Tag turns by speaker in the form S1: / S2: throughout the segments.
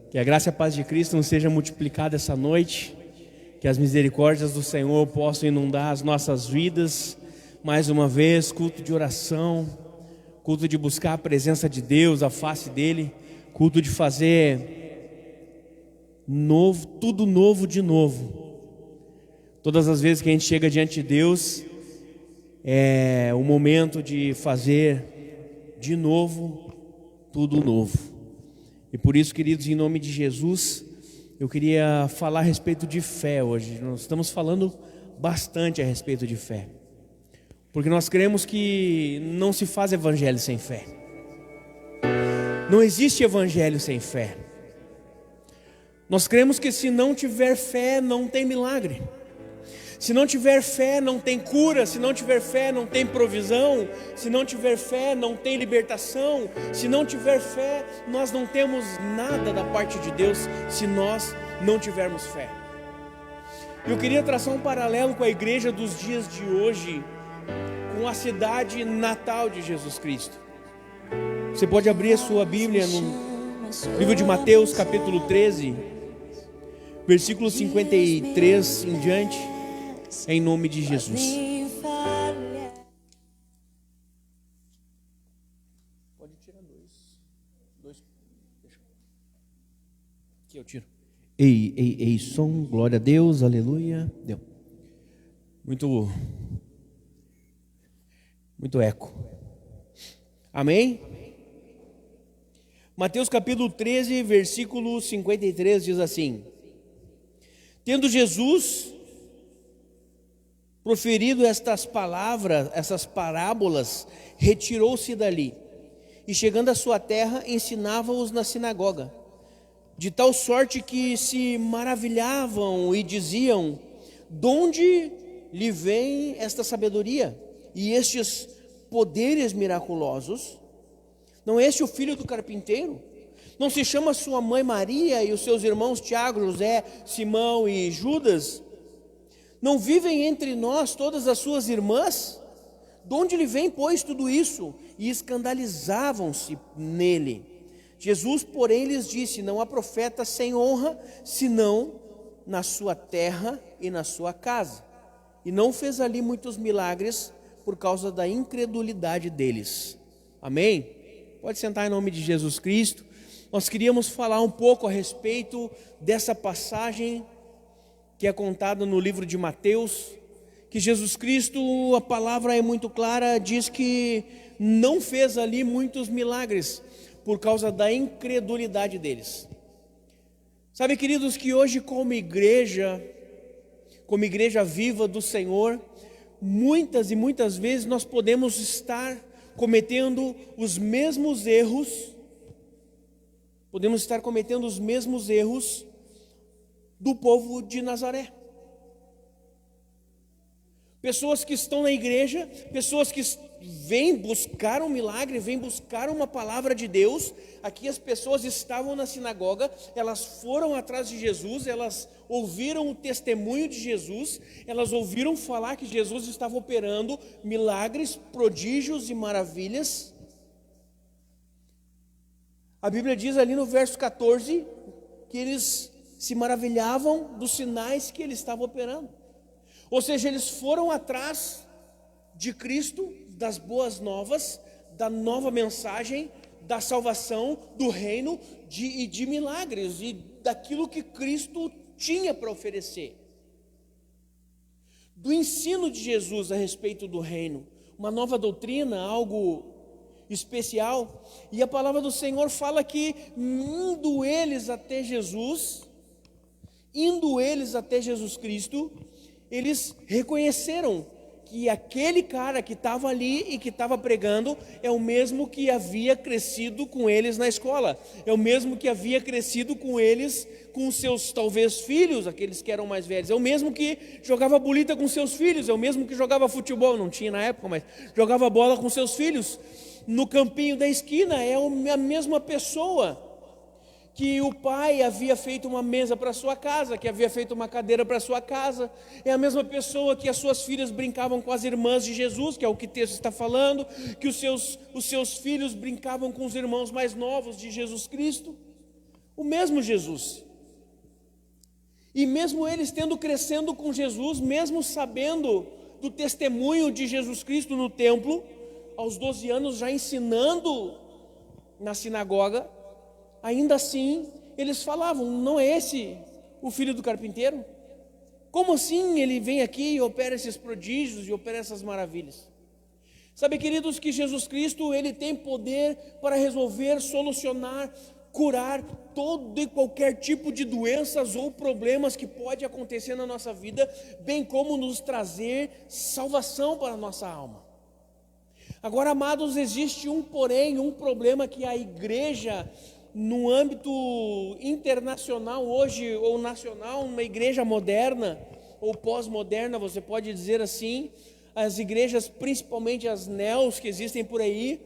S1: Que a graça e a paz de Cristo nos seja multiplicada essa noite, que as misericórdias do Senhor possam inundar as nossas vidas, mais uma vez, culto de oração, culto de buscar a presença de Deus, a face dEle, culto de fazer novo, tudo novo de novo. Todas as vezes que a gente chega diante de Deus, é o momento de fazer de novo, tudo novo. E por isso, queridos, em nome de Jesus, eu queria falar a respeito de fé hoje. Nós estamos falando bastante a respeito de fé, porque nós cremos que não se faz evangelho sem fé. Não existe evangelho sem fé. Nós cremos que se não tiver fé, não tem milagre. Se não tiver fé, não tem cura. Se não tiver fé, não tem provisão. Se não tiver fé, não tem libertação. Se não tiver fé, nós não temos nada da parte de Deus, se nós não tivermos fé. Eu queria traçar um paralelo com a igreja dos dias de hoje, com a cidade natal de Jesus Cristo. Você pode abrir a sua Bíblia no livro de Mateus, capítulo 13, versículo 53 em diante, em nome de Jesus. Pode tirar dois. Aqui eu tiro. Ei, som, glória a Deus, aleluia. Deu. Muito eco. Amém? Mateus capítulo 13, versículo 53 diz assim: tendo Jesus proferido estas palavras, essas parábolas, retirou-se dali, e chegando à sua terra, ensinava-os na sinagoga, de tal sorte que se maravilhavam e diziam: de onde lhe vem esta sabedoria e estes poderes miraculosos? Não é este o filho do carpinteiro? Não se chama sua mãe Maria e os seus irmãos Tiago, José, Simão e Judas? Não vivem entre nós todas as suas irmãs? De onde lhe vem, pois, tudo isso? E escandalizavam-se nele. Jesus, porém, lhes disse: não há profeta sem honra, senão na sua terra e na sua casa. E não fez ali muitos milagres por causa da incredulidade deles. Amém? Pode sentar em nome de Jesus Cristo. Nós queríamos falar um pouco a respeito dessa passagem que é contada no livro de Mateus, que Jesus Cristo, a palavra é muito clara, diz que não fez ali muitos milagres por causa da incredulidade deles. Sabe, queridos, que hoje como igreja viva do Senhor, muitas e muitas vezes nós podemos estar cometendo os mesmos erros, do povo de Nazaré. Pessoas que estão na igreja, pessoas que vêm buscar um milagre, vêm buscar uma palavra de Deus. Aqui as pessoas estavam na sinagoga, elas foram atrás de Jesus, elas ouviram o testemunho de Jesus, elas ouviram falar que Jesus estava operando milagres, prodígios e maravilhas. A Bíblia diz ali no verso 14 que eles se maravilhavam dos sinais que ele estava operando. Ou seja, eles foram atrás de Cristo, das boas novas, da nova mensagem, da salvação, do reino, de milagres e daquilo que Cristo tinha para oferecer. Do ensino de Jesus a respeito do reino, uma nova doutrina, algo especial. E a palavra do Senhor fala que indo eles até Jesus Cristo, eles reconheceram que aquele cara que estava ali e que estava pregando é o mesmo que havia crescido com eles na escola, é o mesmo que havia crescido com eles, com seus talvez filhos, aqueles que eram mais velhos, é o mesmo que jogava bolita com seus filhos, é o mesmo que jogava futebol, não tinha na época, mas jogava bola com seus filhos no campinho da esquina, é a mesma pessoa que o pai havia feito uma mesa para sua casa, que havia feito uma cadeira para sua casa, é a mesma pessoa que as suas filhas brincavam com as irmãs de Jesus, que é o que o texto está falando, que os seus filhos brincavam com os irmãos mais novos de Jesus Cristo. O mesmo Jesus. E mesmo eles tendo crescendo com Jesus, mesmo sabendo do testemunho de Jesus Cristo no templo, aos 12 anos já ensinando na sinagoga, ainda assim eles falavam: não é esse o filho do carpinteiro? Como assim ele vem aqui e opera esses prodígios e opera essas maravilhas? Sabe, queridos, que Jesus Cristo, ele tem poder para resolver, solucionar, curar todo e qualquer tipo de doenças ou problemas que pode acontecer na nossa vida, bem como nos trazer salvação para a nossa alma. Agora, amados, existe um porém, um problema que a igreja, no âmbito internacional hoje, ou nacional, uma igreja moderna, ou pós-moderna, você pode dizer assim, as igrejas, principalmente as neos que existem por aí,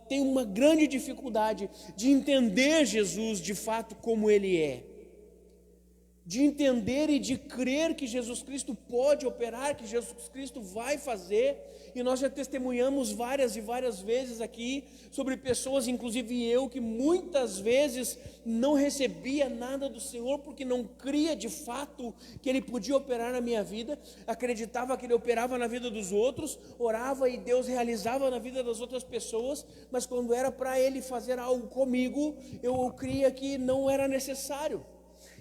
S1: têm uma grande dificuldade de entender Jesus de fato como Ele é. De entender e de crer que Jesus Cristo pode operar, que Jesus Cristo vai fazer. E nós já testemunhamos várias e várias vezes aqui sobre pessoas, inclusive eu, que muitas vezes não recebia nada do Senhor porque não cria de fato que Ele podia operar na minha vida, acreditava que Ele operava na vida dos outros, orava e Deus realizava na vida das outras pessoas, mas quando era para Ele fazer algo comigo, eu cria que não era necessário,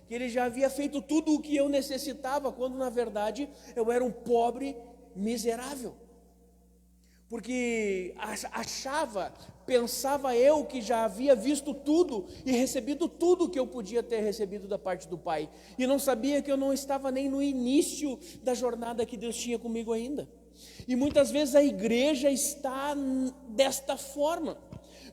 S1: que Ele já havia feito tudo o que eu necessitava, quando na verdade eu era um pobre miserável. Porque pensava eu que já havia visto tudo e recebido tudo que eu podia ter recebido da parte do Pai. E não sabia que eu não estava nem no início da jornada que Deus tinha comigo ainda. E muitas vezes a igreja está desta forma.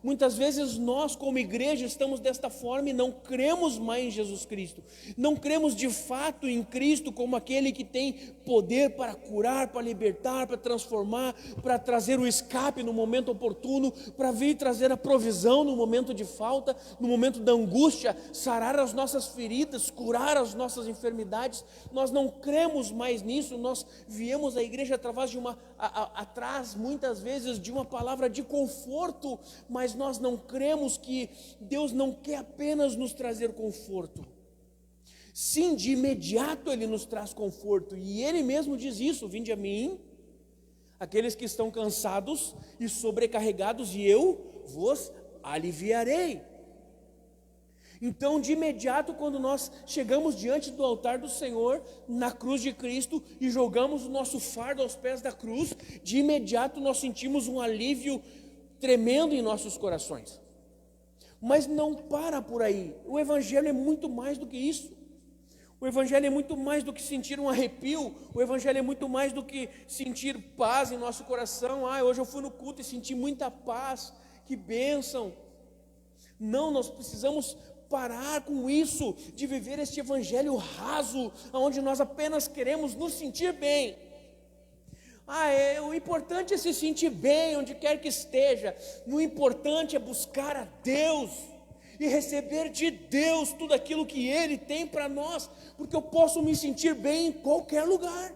S1: Muitas vezes nós, como igreja, estamos desta forma e não cremos mais em Jesus Cristo. Não cremos de fato em Cristo como aquele que tem poder para curar, para libertar, para transformar, para trazer o escape no momento oportuno, para vir trazer a provisão no momento de falta, no momento da angústia, sarar as nossas feridas, curar as nossas enfermidades. Nós não cremos mais nisso. Nós viemos à igreja atrás muitas vezes de uma palavra de conforto, mas nós não cremos que Deus não quer apenas nos trazer conforto. Sim, de imediato Ele nos traz conforto, e Ele mesmo diz isso: vinde a mim, aqueles que estão cansados e sobrecarregados, e eu vos aliviarei. Então, de imediato, quando nós chegamos diante do altar do Senhor, na cruz de Cristo, e jogamos o nosso fardo aos pés da cruz, de imediato nós sentimos um alívio tremendo em nossos corações. Mas não para por aí. O Evangelho é muito mais do que isso. O Evangelho é muito mais do que sentir um arrepio. O Evangelho é muito mais do que sentir paz em nosso coração. Hoje eu fui no culto e senti muita paz, que bênção. Não, nós precisamos parar com isso, de viver este Evangelho raso, onde nós apenas queremos nos sentir bem. O importante é se sentir bem onde quer que esteja. O importante é buscar a Deus e receber de Deus tudo aquilo que Ele tem para nós, porque eu posso me sentir bem em qualquer lugar.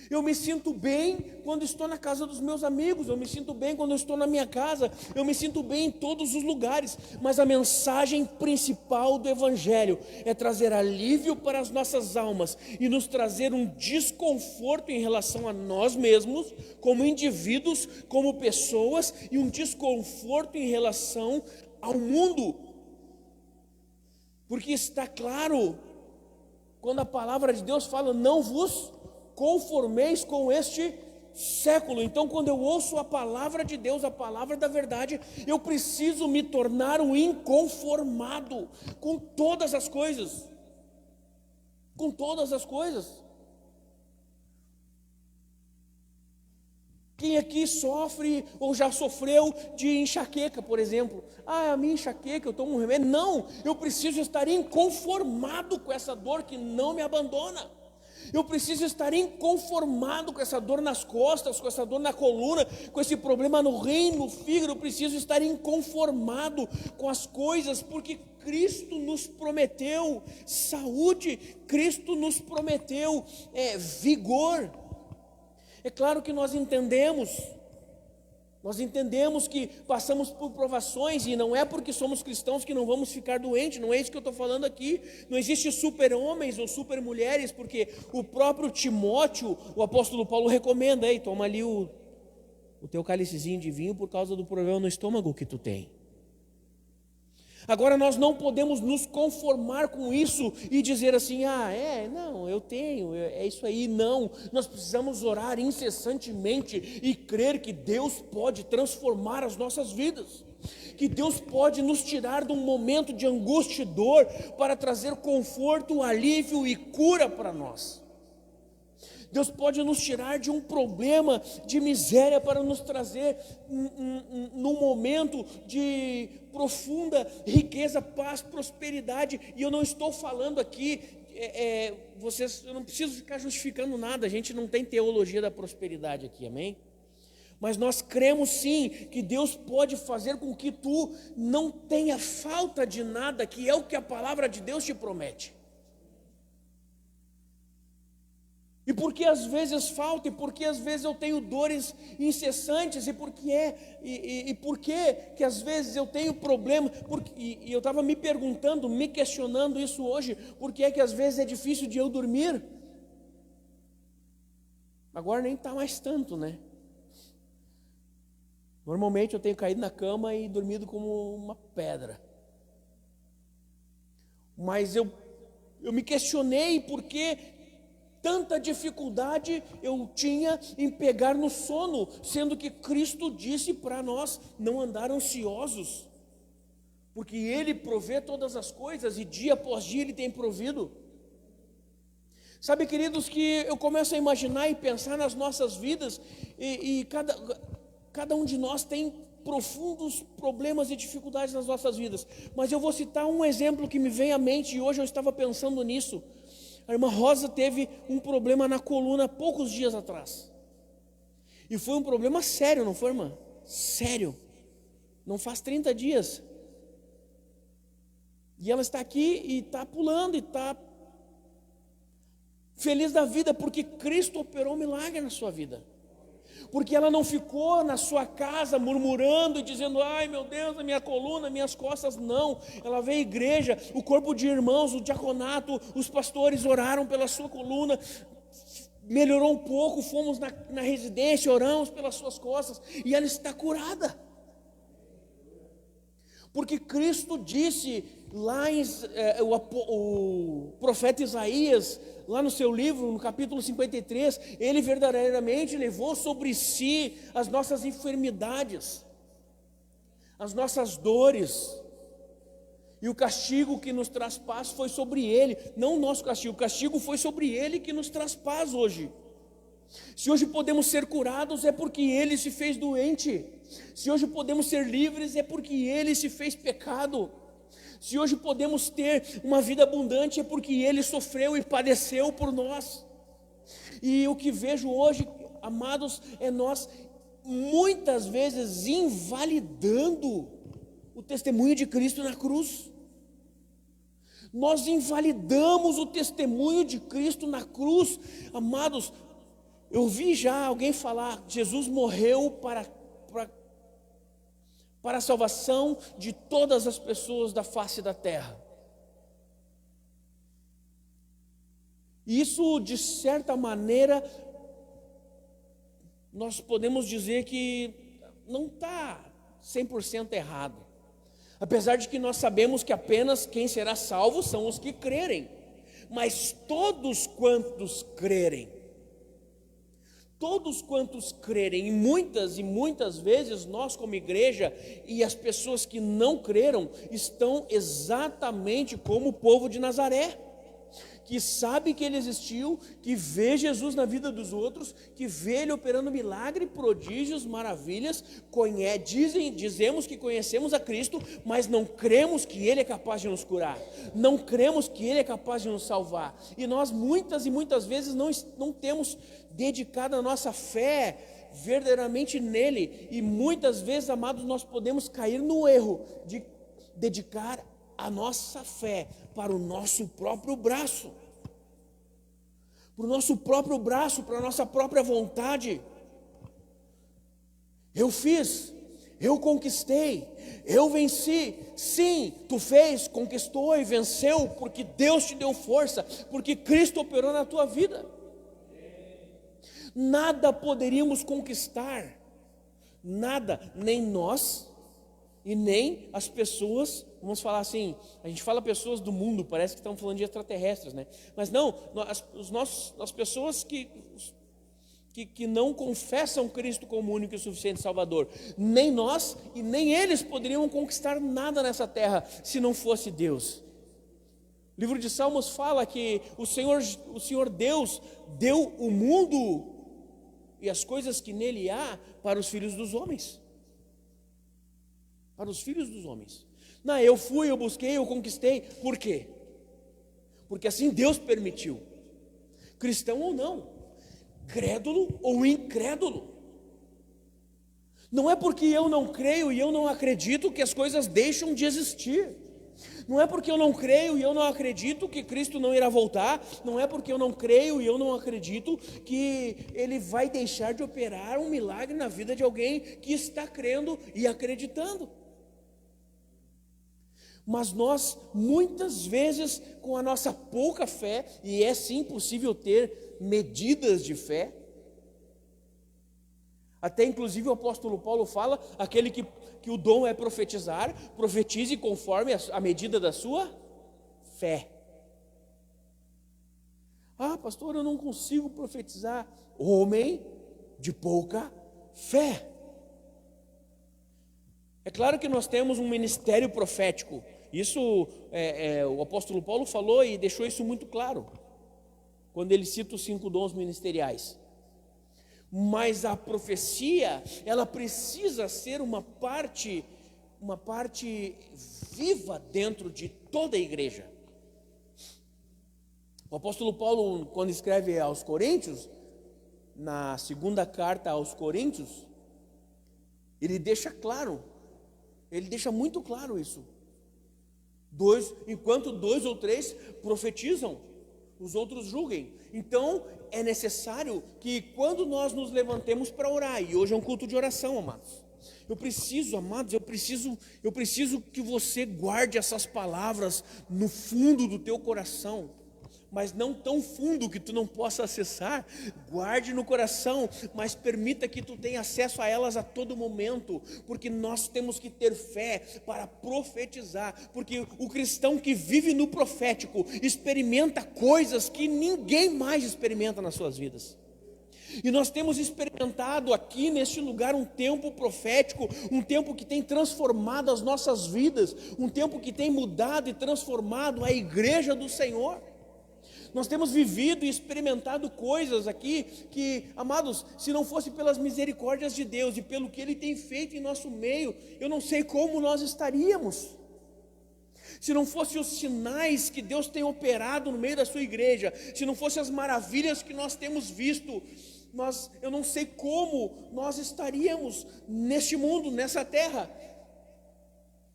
S1: Eu me sinto bem quando estou na casa dos meus amigos, eu me sinto bem quando eu estou na minha casa, eu me sinto bem em todos os lugares, mas a mensagem principal do Evangelho é trazer alívio para as nossas almas e nos trazer um desconforto em relação a nós mesmos, como indivíduos, como pessoas, e um desconforto em relação ao mundo, porque está claro, quando a palavra de Deus fala: não vos conformeis com este século. Então, quando eu ouço a palavra de Deus, a palavra da verdade, eu preciso me tornar um inconformado com todas as coisas. Com todas as coisas. Quem aqui sofre ou já sofreu de enxaqueca, por exemplo? A minha enxaqueca, eu tomo um remédio. Não, eu preciso estar inconformado com essa dor que não me abandona. Eu preciso estar inconformado com essa dor nas costas, com essa dor na coluna, com esse problema no rim, no fígado. Eu preciso estar inconformado com as coisas, porque Cristo nos prometeu saúde, Cristo nos prometeu vigor. É claro que nós entendemos Nós entendemos que passamos por provações e não é porque somos cristãos que não vamos ficar doentes, não é isso que eu estou falando aqui. Não existe super-homens ou super-mulheres, porque o próprio Timóteo, o apóstolo Paulo recomenda, ei, toma ali o teu cálicezinho de vinho por causa do problema no estômago que tu tem. Agora nós não podemos nos conformar com isso e dizer assim, não, eu tenho, é isso aí, não. Nós precisamos orar incessantemente e crer que Deus pode transformar as nossas vidas, que Deus pode nos tirar de um momento de angústia e dor para trazer conforto, alívio e cura para nós. Deus pode nos tirar de um problema de miséria para nos trazer num momento de profunda riqueza, paz, prosperidade. E eu não estou falando aqui, eu não preciso ficar justificando nada, a gente não tem teologia da prosperidade aqui, amém? Mas nós cremos sim que Deus pode fazer com que tu não tenha falta de nada, que é o que a palavra de Deus te promete. E porque às vezes falta, e porque às vezes eu tenho dores incessantes, e por que às vezes eu tenho problema, e eu estava me perguntando, me questionando isso hoje, por que é que às vezes é difícil de eu dormir? Agora nem está mais tanto, né? Normalmente eu tenho caído na cama e dormido como uma pedra. Mas eu me questionei por que tanta dificuldade eu tinha em pegar no sono, sendo que Cristo disse para nós não andar ansiosos, porque Ele provê todas as coisas e dia após dia Ele tem provido. Sabe, queridos, que eu começo a imaginar e pensar nas nossas vidas e cada um de nós tem profundos problemas e dificuldades nas nossas vidas, mas eu vou citar um exemplo que me vem à mente e hoje eu estava pensando nisso. A irmã Rosa teve um problema na coluna poucos dias atrás. E foi um problema sério, não foi, irmã? Sério. Não faz 30 dias. E ela está aqui e está pulando e está feliz da vida porque Cristo operou um milagre na sua vida. Porque ela não ficou na sua casa murmurando e dizendo, ai meu Deus, a minha coluna, minhas costas, não. Ela veio à igreja, o corpo de irmãos, o diaconato, os pastores oraram pela sua coluna, melhorou um pouco, fomos na residência, oramos pelas suas costas e ela está curada. Porque Cristo disse lá o profeta Isaías, lá no seu livro, no capítulo 53, ele verdadeiramente levou sobre si as nossas enfermidades, as nossas dores, e o castigo que nos traz paz foi sobre ele, não o nosso castigo, o castigo foi sobre ele que nos traz paz hoje. Se hoje podemos ser curados é porque ele se fez doente, se hoje podemos ser livres é porque ele se fez pecado. Se hoje podemos ter uma vida abundante é porque Ele sofreu e padeceu por nós. E o que vejo hoje, amados, é nós muitas vezes invalidando o testemunho de Cristo na cruz. Nós invalidamos o testemunho de Cristo na cruz. Amados, eu vi já alguém falar, Jesus morreu para a salvação de todas as pessoas da face da terra. Isso, de certa maneira, nós podemos dizer que não está 100% errado. Apesar de que nós sabemos que apenas quem será salvo são os que crerem. Mas todos quantos crerem, e muitas vezes nós como igreja e as pessoas que não creram estão exatamente como o povo de Nazaré, que sabe que ele existiu, que vê Jesus na vida dos outros, que vê ele operando milagre, prodígios, maravilhas, dizemos que conhecemos a Cristo, mas não cremos que ele é capaz de nos curar, não cremos que ele é capaz de nos salvar, e nós muitas e muitas vezes não temos dedicado a nossa fé verdadeiramente nele, e muitas vezes, amados, nós podemos cair no erro de dedicar a nossa fé para o nosso próprio braço, para a nossa própria vontade. Eu fiz, eu conquistei, eu venci. Sim, tu fez, conquistou e venceu, porque Deus te deu força, porque Cristo operou na tua vida. Nada poderíamos conquistar, nada, nem nós e nem as pessoas. Vamos falar assim, a gente fala pessoas do mundo, parece que estamos falando de extraterrestres, né? Mas não, as pessoas que não confessam Cristo como único e suficiente Salvador, nem nós e nem eles poderiam conquistar nada nessa terra se não fosse Deus. O livro de Salmos fala que o Senhor Deus deu o mundo e as coisas que nele há para os filhos dos homens. Para os filhos dos homens. Não, eu fui, eu busquei, eu conquistei. Por quê? Porque assim Deus permitiu. Cristão ou não, crédulo ou incrédulo. Não é porque eu não creio e eu não acredito que as coisas deixam de existir. Não é porque eu não creio e eu não acredito que Cristo não irá voltar. Não é porque eu não creio e eu não acredito que Ele vai deixar de operar um milagre na vida de alguém que está crendo e acreditando. Mas nós, muitas vezes, com a nossa pouca fé, e é sim possível ter medidas de fé, até inclusive o apóstolo Paulo fala, aquele que o dom é profetizar, profetize conforme a medida da sua fé. Ah, pastor, eu não consigo profetizar. Homem de pouca fé. É claro que nós temos um ministério profético. Isso o apóstolo Paulo falou e deixou isso muito claro, quando ele cita os 5 dons ministeriais. Mas a profecia, ela precisa ser uma parte viva dentro de toda a igreja. O apóstolo Paulo, quando escreve aos Coríntios, na segunda carta aos Coríntios, ele deixa claro, ele deixa muito claro isso. Enquanto 2 ou 3 profetizam, os outros julguem. Então, é necessário que quando nós nos levantemos para orar, e hoje é um culto de oração, amados. Eu preciso que você guarde essas palavras no fundo do teu coração, mas não tão fundo que tu não possa acessar. Guarde no coração, mas permita que tu tenha acesso a elas a todo momento, porque nós temos que ter fé para profetizar, porque o cristão que vive no profético experimenta coisas que ninguém mais experimenta nas suas vidas. E nós temos experimentado aqui neste lugar um tempo profético, um tempo que tem transformado as nossas vidas, um tempo que tem mudado e transformado a igreja do Senhor. Nós temos vivido e experimentado coisas aqui que, amados, se não fosse pelas misericórdias de Deus e pelo que Ele tem feito em nosso meio, eu não sei como nós estaríamos. Se não fossem os sinais que Deus tem operado no meio da sua igreja, se não fossem as maravilhas que nós temos visto, eu não sei como nós estaríamos neste mundo, nessa terra.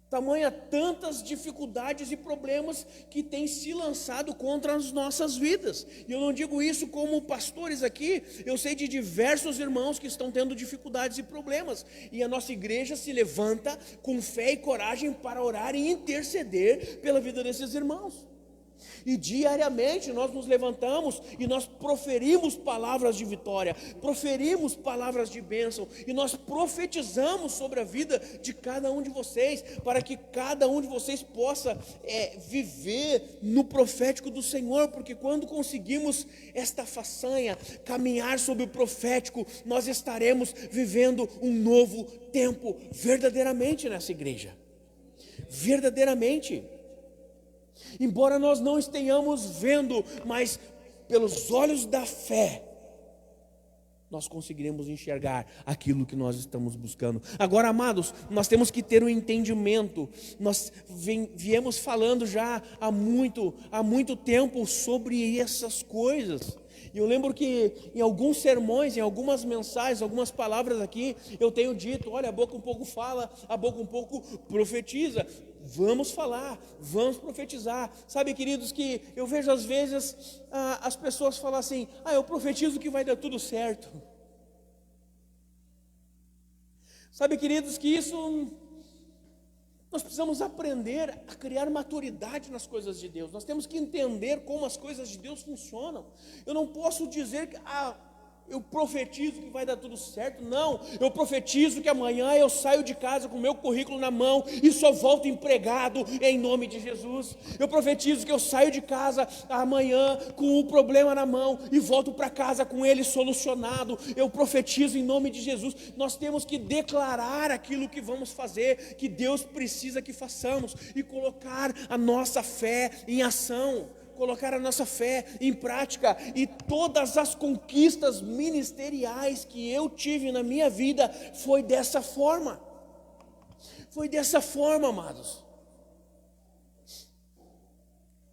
S1: Tamanha tantas dificuldades e problemas que têm se lançado contra as nossas vidas. E eu não digo isso como pastores aqui, eu sei de diversos irmãos que estão tendo dificuldades e problemas. E a nossa igreja se levanta com fé e coragem para orar e interceder pela vida desses irmãos. E diariamente nós nos levantamos e nós proferimos palavras de vitória, proferimos palavras de bênção, e nós profetizamos sobre a vida de cada um de vocês, para que cada um de vocês possa viver no profético do Senhor, porque quando conseguimos esta façanha, caminhar sobre o profético, nós estaremos vivendo um novo tempo verdadeiramente nessa igreja, verdadeiramente. Embora nós não estejamos vendo, mas pelos olhos da fé, nós conseguiremos enxergar aquilo que nós estamos buscando. Agora, amados, nós temos que ter um entendimento. Nós viemos falando já há muito tempo sobre essas coisas. E eu lembro que em alguns sermões, em algumas mensagens, algumas palavras aqui, eu tenho dito, olha, a boca um pouco fala, a boca um pouco profetiza. Vamos falar, vamos profetizar. Sabe, queridos, que eu vejo às vezes as pessoas falam assim, eu profetizo que vai dar tudo certo. Sabe, queridos, que isso nós precisamos aprender a criar maturidade nas coisas de Deus. Nós temos que entender como as coisas de Deus funcionam. Eu não posso dizer que eu profetizo que vai dar tudo certo. Não, eu profetizo que amanhã eu saio de casa com o meu currículo na mão e só volto empregado em nome de Jesus. Eu profetizo que eu saio de casa amanhã com o problema na mão e volto para casa com ele solucionado. Eu profetizo em nome de Jesus. Nós temos que declarar aquilo que vamos fazer, que Deus precisa que façamos, e colocar a nossa fé em ação, colocar a nossa fé em prática. E todas as conquistas ministeriais que eu tive na minha vida foi dessa forma. Foi dessa forma, amados.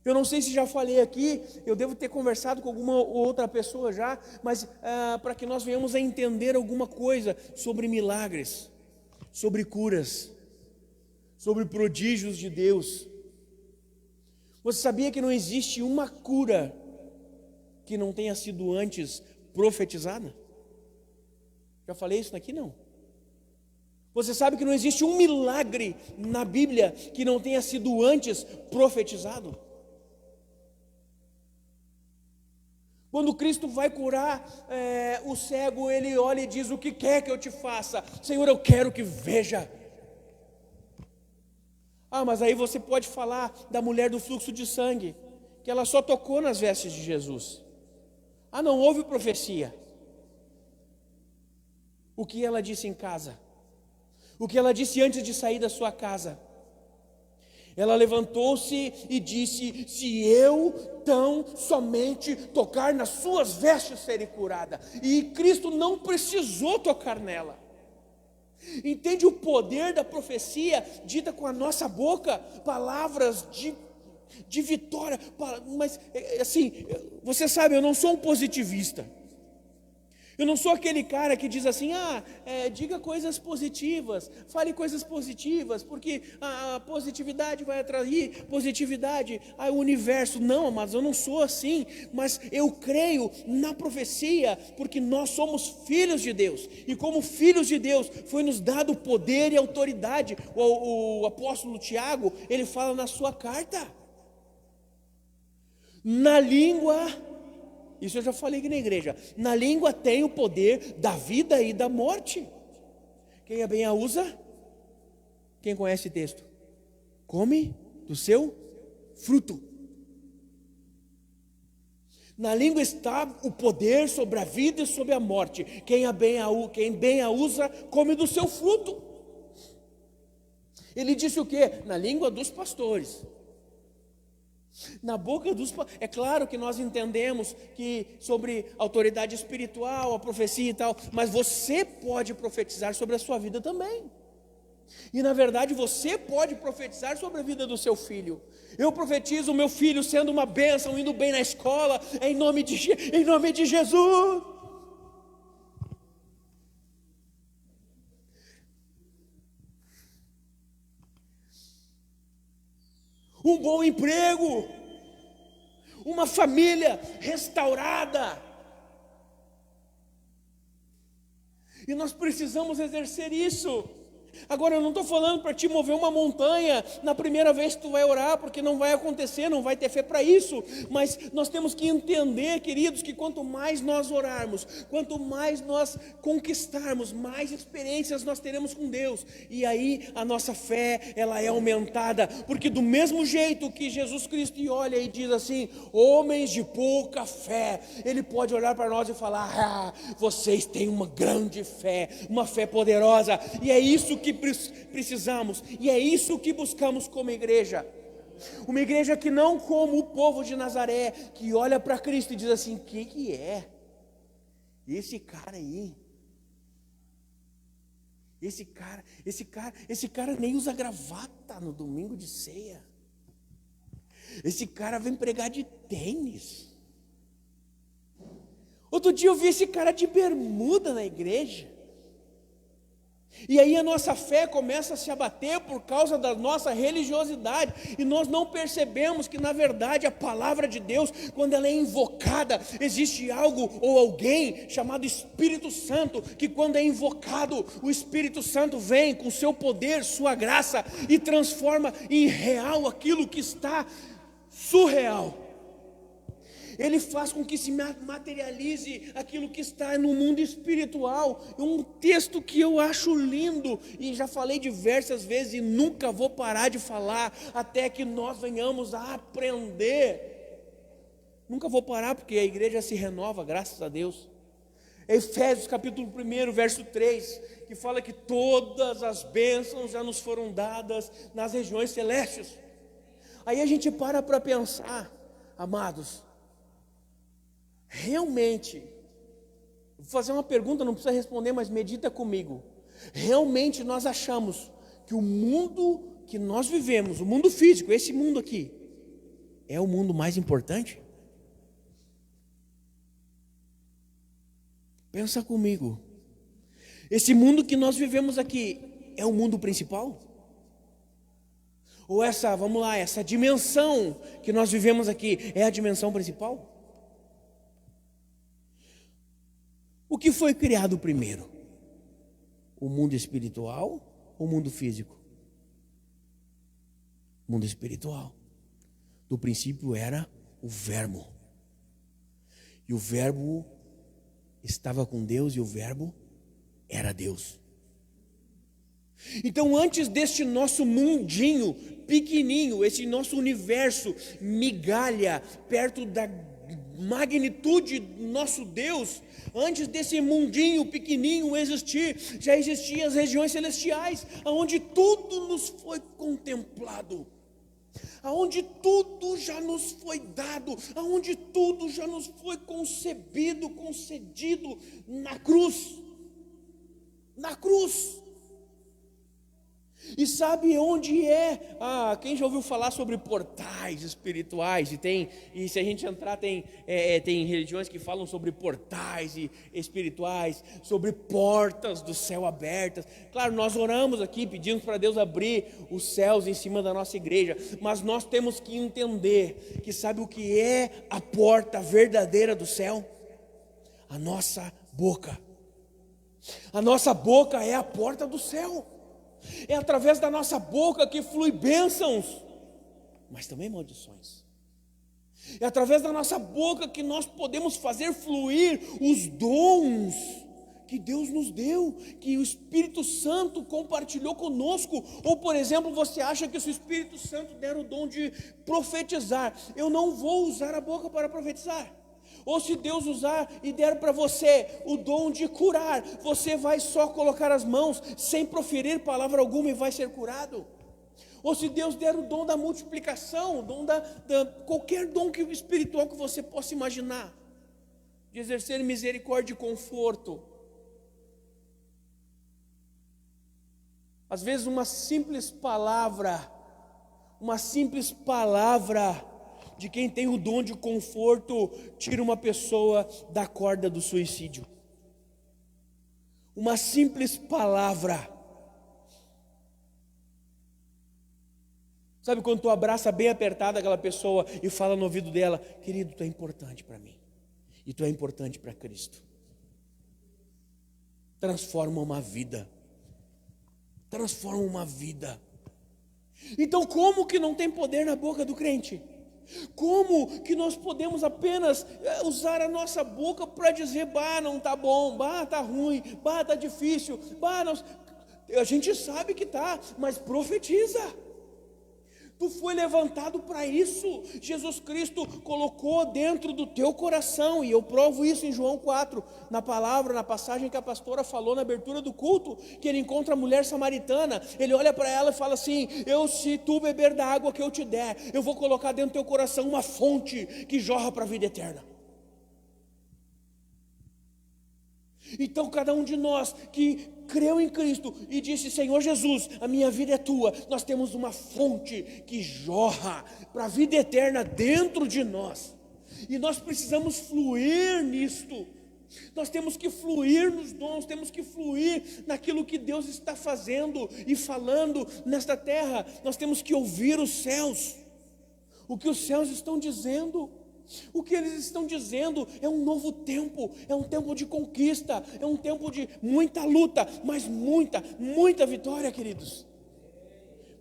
S1: Eu não sei se já falei aqui, eu devo ter conversado com alguma outra pessoa já, mas para que nós venhamos a entender alguma coisa sobre milagres, sobre curas, sobre prodígios de Deus. Você sabia que não existe uma cura que não tenha sido antes profetizada? Já falei isso aqui? Não. Você sabe que não existe um milagre na Bíblia que não tenha sido antes profetizado? Quando Cristo vai curar o cego, ele olha e diz: o que quer que eu te faça? Senhor, eu quero que veja. Mas aí você pode falar da mulher do fluxo de sangue, que ela só tocou nas vestes de Jesus. Não houve profecia. O que ela disse em casa? O que ela disse antes de sair da sua casa? Ela levantou-se e disse: se eu tão somente tocar nas suas vestes, serei curada. E Cristo não precisou tocar nela. Entende o poder da profecia dita com a nossa boca? Palavras de vitória. Mas assim, você sabe, eu não sou um positivista. Eu não sou aquele cara que diz assim: diga coisas positivas, fale coisas positivas, porque a positividade vai atrair positividade ao universo. Não, amados, eu não sou assim, mas eu creio na profecia, porque nós somos filhos de Deus, e como filhos de Deus, foi nos dado poder e autoridade. O apóstolo Tiago, ele fala na sua carta: na língua... Isso eu já falei aqui na igreja. Na língua tem o poder da vida e da morte. Quem bem a usa, quem conhece o texto, come do seu fruto. Na língua está o poder sobre a vida e sobre a morte. Quem bem a usa, come do seu fruto. Ele disse o quê? Na língua dos pastores. Na boca dos... É claro que nós entendemos que sobre autoridade espiritual, a profecia e tal, mas você pode profetizar sobre a sua vida também. E na verdade você pode profetizar sobre a vida do seu filho. Eu profetizo o meu filho sendo uma bênção, indo bem na escola, em nome de Jesus. Um bom emprego, uma família restaurada. E nós precisamos exercer isso. Agora, eu não estou falando para te mover uma montanha na primeira vez que tu vai orar, porque não vai acontecer, não vai ter fé para isso. Mas nós temos que entender, queridos, que quanto mais nós orarmos, quanto mais nós conquistarmos, mais experiências nós teremos com Deus. E aí a nossa fé, ela é aumentada, porque do mesmo jeito que Jesus Cristo olha e diz assim: homens de pouca fé, Ele pode olhar para nós e falar: vocês têm uma grande fé, uma fé poderosa. E é isso que precisamos, e é isso que buscamos como igreja. Uma igreja que não como o povo de Nazaré, que olha para Cristo e diz assim: que é? Esse cara aí, esse cara nem usa gravata no domingo de ceia. Esse cara vem pregar de tênis. Outro dia eu vi esse cara de bermuda na igreja. E aí a nossa fé começa a se abater por causa da nossa religiosidade, e nós não percebemos que na verdade a palavra de Deus, quando ela é invocada, existe algo ou alguém chamado Espírito Santo, que quando é invocado, o Espírito Santo vem com seu poder, sua graça, e transforma em real aquilo que está surreal. Ele faz com que se materialize aquilo que está no mundo espiritual. Um texto que eu acho lindo, e já falei diversas vezes, e nunca vou parar de falar, até que nós venhamos a aprender. Nunca vou parar, porque a igreja se renova, graças a Deus. Efésios capítulo 1, verso 3, que fala que todas as bênçãos já nos foram dadas nas regiões celestes. Aí a gente para pensar, amados, realmente, vou fazer uma pergunta, não precisa responder, mas medita comigo. Realmente nós achamos que o mundo que nós vivemos, o mundo físico, esse mundo aqui, é o mundo mais importante? Pensa comigo. Esse mundo que nós vivemos aqui é o mundo principal? Ou essa dimensão que nós vivemos aqui é a dimensão principal? O que foi criado primeiro? O mundo espiritual ou o mundo físico? O mundo espiritual. No princípio era o Verbo. E o Verbo estava com Deus e o Verbo era Deus. Então, antes deste nosso mundinho pequenininho, esse nosso universo migalha perto da magnitude do nosso Deus, antes desse mundinho pequenininho existir, já existiam as regiões celestiais, onde tudo nos foi contemplado, aonde tudo já nos foi dado, aonde tudo já nos foi concebido, concedido na cruz. Na cruz. E sabe onde é? Quem já ouviu falar sobre portais espirituais? E se a gente entrar, tem religiões que falam sobre portais espirituais, sobre portas do céu abertas. Claro, nós oramos aqui, pedimos para Deus abrir os céus em cima da nossa igreja, mas nós temos que entender que sabe o que é a porta verdadeira do céu? A nossa boca. A nossa boca é a porta do céu. É através da nossa boca que flui bênçãos, mas também maldições. É através da nossa boca que nós podemos fazer fluir os dons que Deus nos deu, que o Espírito Santo compartilhou conosco. Ou, por exemplo, você acha que se o Espírito Santo der o dom de profetizar, eu não vou usar a boca para profetizar? Ou se Deus usar e der para você o dom de curar, você vai só colocar as mãos sem proferir palavra alguma e vai ser curado? Ou se Deus der o dom da multiplicação, o dom qualquer dom espiritual que você possa imaginar, de exercer misericórdia e conforto, às vezes uma simples palavra de quem tem o dom de conforto tira uma pessoa da corda do suicídio. Uma simples palavra. Sabe quando tu abraça bem apertada aquela pessoa e fala no ouvido dela: querido, tu é importante para mim e tu é importante para Cristo. Transforma uma vida. Transforma uma vida. Então, como que não tem poder na boca do crente? Como que nós podemos apenas usar a nossa boca para dizer: não está bom, está ruim, está difícil, não... A gente sabe que está, mas profetiza. Tu foi levantado para isso. Jesus Cristo colocou dentro do teu coração, e eu provo isso em João 4, na passagem que a pastora falou na abertura do culto, que ele encontra a mulher samaritana. Ele olha para ela e fala assim: se tu beber da água que eu te der, eu vou colocar dentro do teu coração uma fonte que jorra para a vida eterna. Então cada um de nós que creu em Cristo e disse: Senhor Jesus, a minha vida é tua, nós temos uma fonte que jorra para a vida eterna dentro de nós, e nós precisamos fluir nisto. Nós temos que fluir nos dons, temos que fluir naquilo que Deus está fazendo e falando nesta terra. Nós temos que ouvir os céus, o que os céus estão dizendo. O que eles estão dizendo é um novo tempo, é um tempo de conquista, é um tempo de muita luta, mas muita vitória, queridos.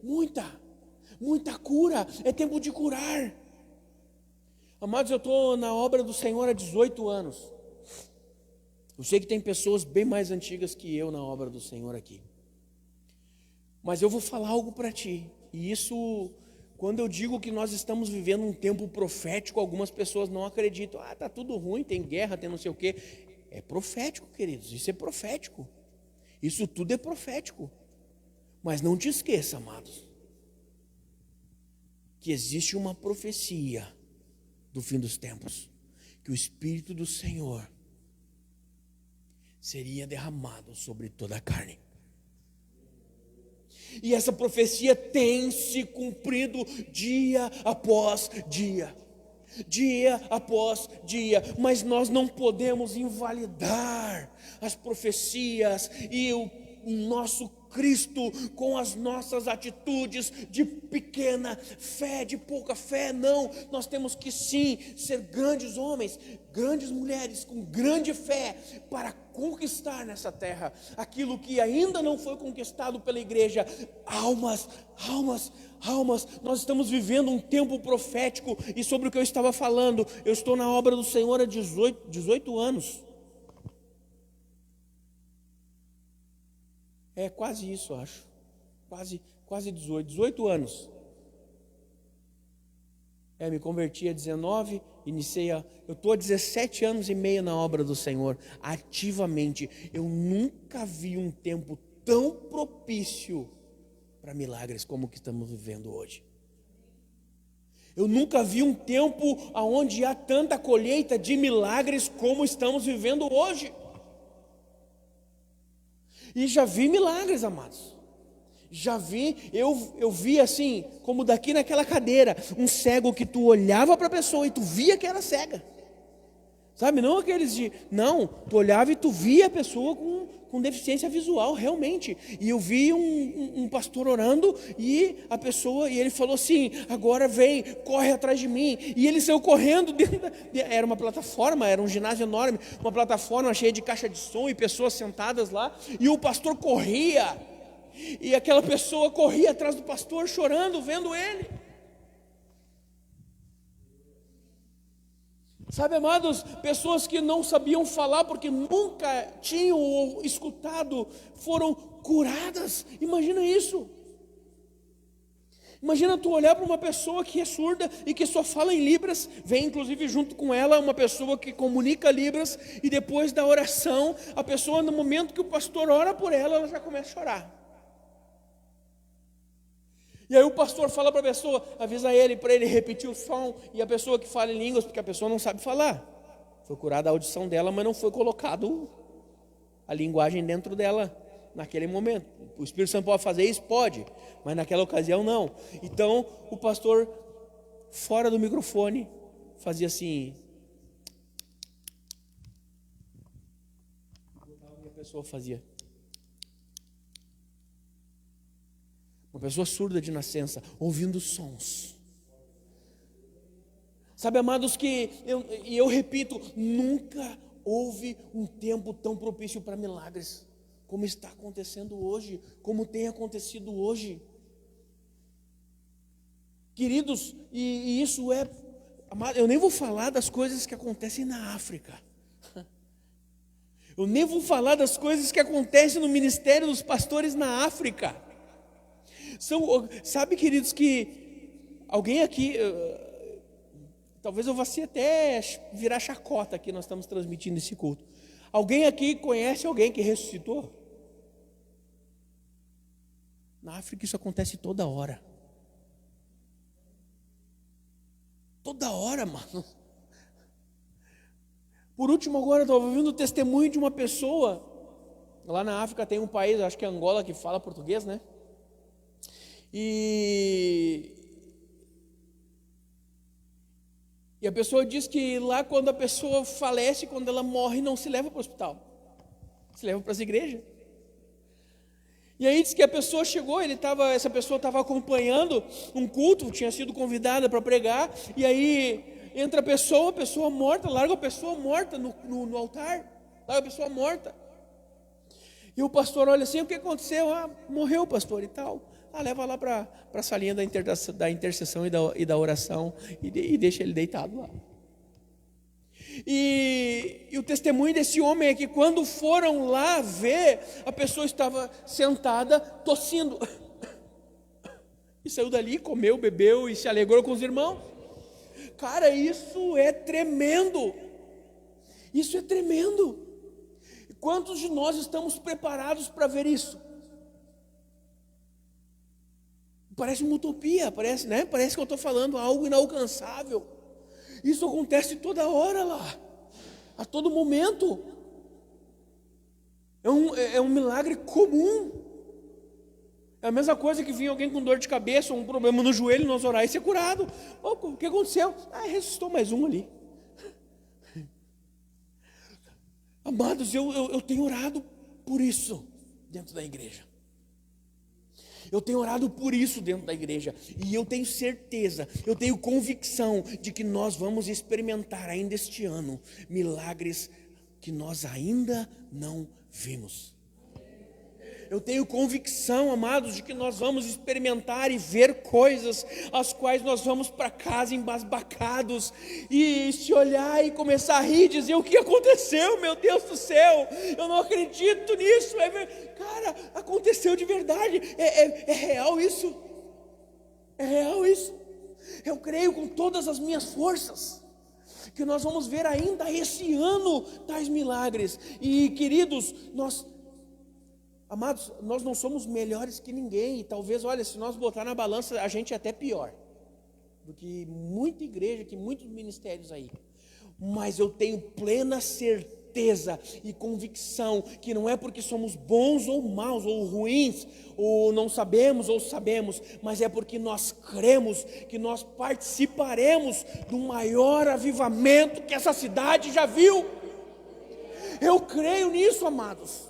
S1: Muita cura, é tempo de curar. Amados, eu estou na obra do Senhor há 18 anos. Eu sei que tem pessoas bem mais antigas que eu na obra do Senhor aqui. Mas eu vou falar algo para ti. E isso, quando eu digo que nós estamos vivendo um tempo profético, algumas pessoas não acreditam. Ah, está tudo ruim, tem guerra, tem não sei o quê. É profético, queridos, isso é profético. Isso tudo é profético. Mas não te esqueça, amados, que existe uma profecia do fim dos tempos, que o Espírito do Senhor seria derramado sobre toda a carne. E essa profecia tem se cumprido dia após dia, mas nós não podemos invalidar as profecias e o nosso Cristo com as nossas atitudes de pequena fé, de pouca fé. Não, nós temos que sim ser grandes homens, grandes mulheres com grande fé para conquistar nessa terra aquilo que ainda não foi conquistado pela igreja. Almas. Nós estamos vivendo um tempo profético. E sobre o que eu estava falando, eu estou na obra do Senhor há 18 anos. É quase isso, acho. Quase 18 anos. Me converti a 19, eu estou há 17 anos e meio na obra do Senhor, ativamente. Eu nunca vi um tempo tão propício para milagres como o que estamos vivendo hoje. Eu nunca vi um tempo onde há tanta colheita de milagres como estamos vivendo hoje. E já vi milagres, amados. Eu vi assim, como daqui naquela cadeira, um cego que tu olhava para a pessoa e tu via que era cega. Sabe, não aqueles tu olhava e tu via a pessoa com deficiência visual, realmente. E eu vi um pastor orando e ele falou assim: agora vem, corre atrás de mim. E ele saiu correndo era uma plataforma, era um ginásio enorme, uma plataforma cheia de caixa de som e pessoas sentadas lá. E o pastor corria, e aquela pessoa corria atrás do pastor chorando, vendo ele. Sabe, amados, pessoas que não sabiam falar porque nunca tinham escutado, foram curadas. Imagina isso. Imagina tu olhar para uma pessoa que é surda e que só fala em libras, vem inclusive junto com ela uma pessoa que comunica libras, e depois da oração, a pessoa, no momento que o pastor ora por ela, ela já começa a chorar. E aí o pastor fala para a pessoa, avisa ele, para ele repetir o som, e a pessoa que fala em línguas, porque a pessoa não sabe falar. Foi curada a audição dela, mas não foi colocado a linguagem dentro dela naquele momento. O Espírito Santo pode fazer isso? Pode, mas naquela ocasião não. Então o pastor, fora do microfone, fazia assim. E a pessoa fazia. Uma pessoa surda de nascença, ouvindo sons. Sabe, amados, eu repito, nunca houve um tempo tão propício para milagres, como está acontecendo hoje, como tem acontecido hoje. Queridos, e isso amado, eu nem vou falar das coisas que acontecem na África. Eu nem vou falar das coisas que acontecem no ministério dos pastores na África. Sabe, queridos, que alguém aqui, talvez eu vá até virar chacota aqui, nós estamos transmitindo esse culto. Alguém aqui conhece alguém que ressuscitou? Na África isso acontece toda hora. Toda hora, mano. Por último, agora eu estava ouvindo o testemunho de uma pessoa. Lá na África tem um país, acho que é Angola, que fala português, né? E E a pessoa diz que lá quando a pessoa falece, quando ela morre, não se leva para o hospital, se leva para as igrejas. E aí diz que a pessoa chegou, essa pessoa estava acompanhando um culto, tinha sido convidada para pregar, e aí entra a pessoa morta, larga a pessoa morta no altar, larga a pessoa morta. E o pastor olha assim, o que aconteceu? Ah, morreu o pastor e tal. Ah, leva lá para a salinha da intercessão e da oração e deixa ele deitado lá. E o testemunho desse homem é que quando foram lá ver, a pessoa estava sentada tossindo. E saiu dali, comeu, bebeu e se alegrou com os irmãos. Cara, isso é tremendo. Isso é tremendo. E quantos de nós estamos preparados para ver isso? Parece uma utopia, parece, né? Parece que eu estou falando algo inalcançável. Isso acontece toda hora lá, a todo momento. É um milagre comum. É a mesma coisa que vinha alguém com dor de cabeça, um problema no joelho, nós orar e ser curado. Oh, o que aconteceu? Ah, ressuscitou mais um ali. Amados, eu tenho orado por isso dentro da igreja. Eu tenho orado por isso dentro da igreja. E eu tenho certeza, eu tenho convicção de que nós vamos experimentar ainda este ano milagres que nós ainda não vimos. Eu tenho convicção, amados, de que nós vamos experimentar e ver coisas as quais nós vamos para casa embasbacados e se olhar e começar a rir e dizer: o que aconteceu, meu Deus do céu, eu não acredito nisso. Cara, aconteceu de verdade, é real isso, é real isso. Eu creio com todas as minhas forças que nós vamos ver ainda esse ano tais milagres. E queridos, amados, nós não somos melhores que ninguém. E talvez, olha, se nós botar na balança, a gente é até pior do que muita igreja, que muitos ministérios aí. Mas eu tenho plena certeza e convicção que não é porque somos bons ou maus, ou ruins, ou não sabemos ou sabemos, mas é porque nós cremos que nós participaremos do maior avivamento que essa cidade já viu. Eu creio nisso, amados.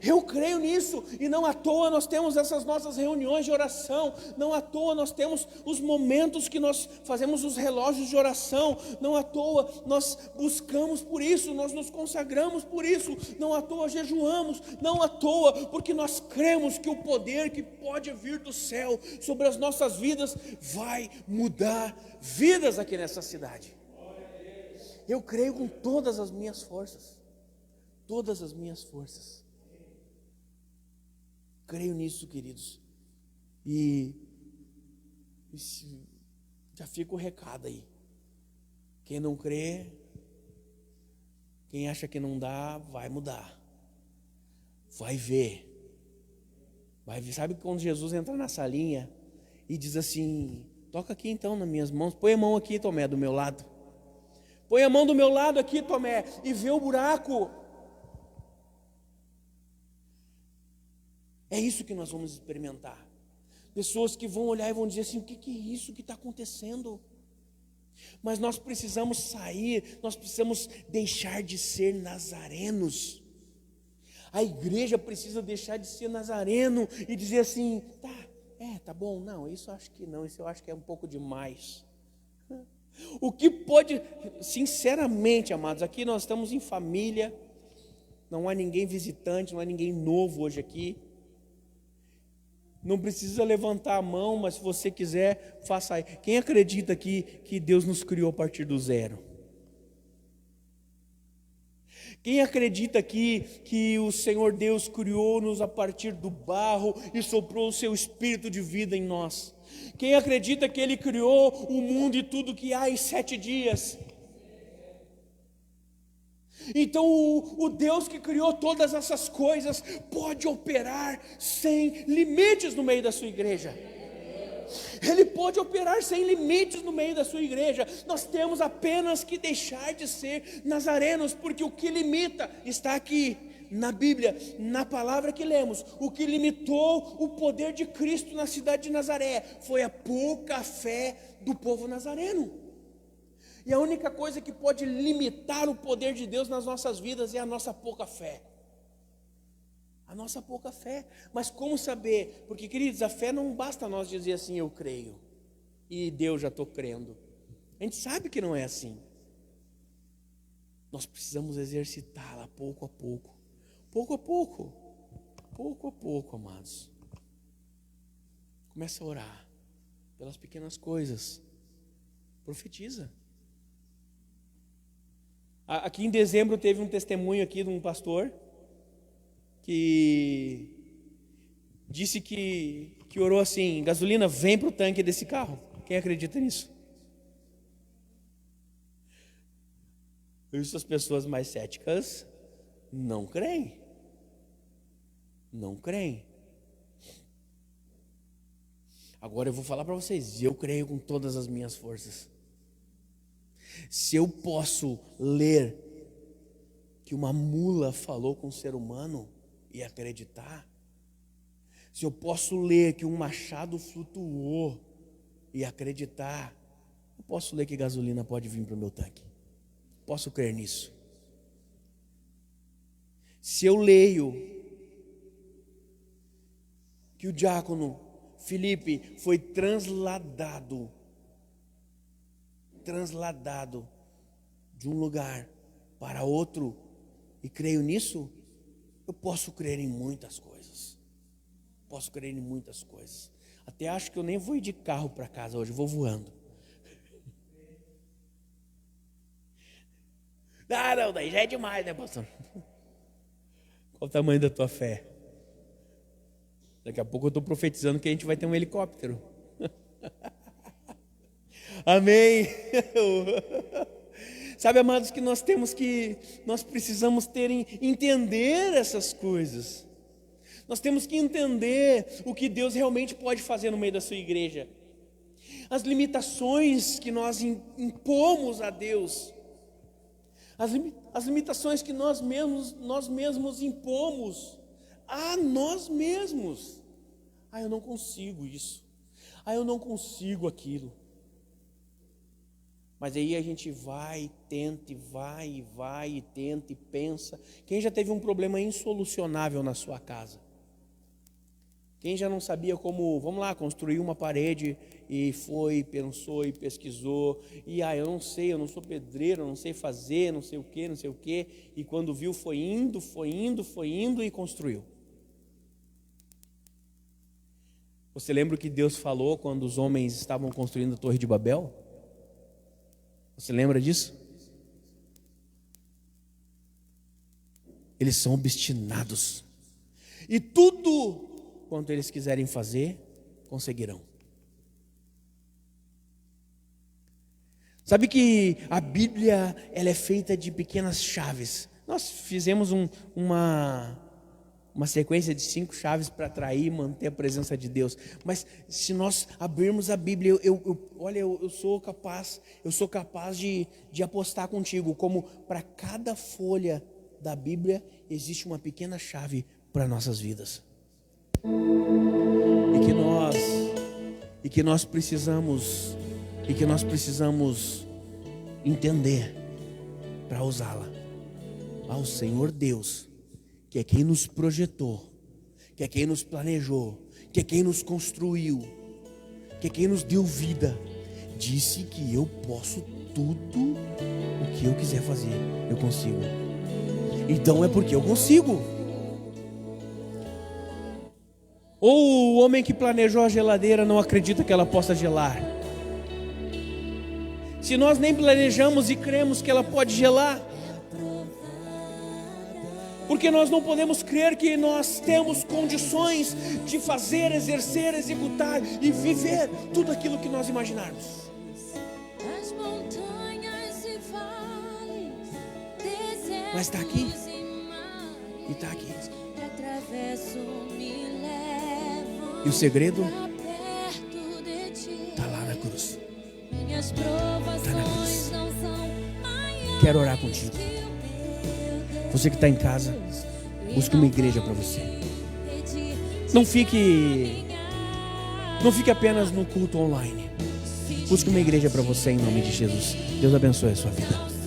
S1: Eu creio nisso, e não à toa nós temos essas nossas reuniões de oração, não à toa nós temos os momentos que nós fazemos os relógios de oração, não à toa nós buscamos por isso, nós nos consagramos por isso, não à toa jejuamos, não à toa, porque nós cremos que o poder que pode vir do céu sobre as nossas vidas vai mudar vidas aqui nessa cidade. Eu creio com todas as minhas forças, todas as minhas forças. Creio nisso, queridos. E já fica o recado aí. Quem não crê, quem acha que não dá, vai mudar. Vai ver. Vai ver. Sabe quando Jesus entra na salinha e diz assim: toca aqui então nas minhas mãos. Põe a mão aqui, Tomé, do meu lado. Põe a mão do meu lado aqui, Tomé, e vê o buraco. É isso que nós vamos experimentar. Pessoas que vão olhar e vão dizer assim: o que é isso que está acontecendo? Mas nós precisamos sair, nós precisamos deixar de ser nazarenos. A igreja precisa deixar de ser nazareno e dizer assim: tá bom, não, isso eu acho que não, isso eu acho que é um pouco demais. O que pode, sinceramente, amados, aqui nós estamos em família, não há ninguém visitante, não há ninguém novo hoje aqui. Não precisa levantar a mão, mas se você quiser, faça aí. Quem acredita aqui que Deus nos criou a partir do zero? Quem acredita aqui que o Senhor Deus criou-nos a partir do barro e soprou o seu espírito de vida em nós? Quem acredita que Ele criou o mundo e tudo que há em 7 dias? Então o Deus que criou todas essas coisas pode operar sem limites no meio da sua igreja. Ele pode operar sem limites no meio da sua igreja. Nós temos apenas que deixar de ser nazarenos, porque o que limita está aqui na Bíblia, na palavra que lemos. O que limitou o poder de Cristo na cidade de Nazaré foi a pouca fé do povo nazareno. E a única coisa que pode limitar o poder de Deus nas nossas vidas é a nossa pouca fé. A nossa pouca fé. Mas como saber? Porque, queridos, a fé não basta nós dizer assim, eu creio, e Deus, já estou crendo. A gente sabe que não é assim. Nós precisamos exercitá-la pouco a pouco. Pouco a pouco. Pouco a pouco, amados. Começa a orar pelas pequenas coisas. Profetiza. Aqui em dezembro teve um testemunho aqui de um pastor que disse que orou assim: gasolina, vem para o tanque desse carro. Quem acredita nisso? Essas pessoas mais céticas não creem. Não creem. Agora eu vou falar para vocês, eu creio com todas as minhas forças. Se eu posso ler que uma mula falou com um ser humano e acreditar, se eu posso ler que um machado flutuou e acreditar, eu posso ler que gasolina pode vir para o meu tanque. Posso crer nisso. Se eu leio que o diácono Felipe foi transladado de um lugar para outro, e creio nisso, eu posso crer em muitas coisas. Posso crer em muitas coisas. Até acho que eu nem vou ir de carro para casa hoje, eu vou voando. Não, daí já é demais, né, pastor? Qual o tamanho da tua fé? Daqui a pouco eu estou profetizando que a gente vai ter um helicóptero. Amém. Sabe, amados, que nós precisamos entender essas coisas. Nós temos que entender o que Deus realmente pode fazer no meio da sua igreja. As limitações que nós impomos a Deus. As limitações que nós mesmos impomos a nós mesmos. Eu não consigo isso. Eu não consigo aquilo. Mas aí a gente vai, tenta, e tenta e pensa. Quem já teve um problema insolucionável na sua casa? Quem já não sabia como, vamos lá, construir uma parede e pensou e pesquisou, e eu não sei, eu não sou pedreiro, eu não sei fazer, não sei o que, e quando viu foi indo e construiu. Você lembra o que Deus falou quando os homens estavam construindo a Torre de Babel? Você lembra disso? Eles são obstinados, e tudo quanto eles quiserem fazer, conseguirão. Sabe que a Bíblia, ela é feita de pequenas chaves. Nós fizemos uma sequência de 5 chaves para atrair e manter a presença de Deus. Mas se nós abrirmos a Bíblia, eu sou capaz de apostar contigo, como para cada folha da Bíblia existe uma pequena chave para nossas vidas. E que nós precisamos entender para usá-la. Ao Senhor Deus, que é quem nos projetou, que é quem nos planejou, que é quem nos construiu, que é quem nos deu vida, disse que eu posso tudo o que eu quiser fazer, eu consigo. Então é porque eu consigo. Ou o homem que planejou a geladeira não acredita que ela possa gelar. Se nós nem planejamos e cremos que ela pode gelar, porque nós não podemos crer que nós temos condições de fazer, exercer, executar e viver tudo aquilo que nós imaginarmos. Mas está aqui. E está aqui. E o segredo está lá na cruz. Está na cruz. Quero orar contigo. Você que está em casa, busque uma igreja para você. Não fique apenas no culto online. Busque uma igreja para você em nome de Jesus. Deus abençoe a sua vida.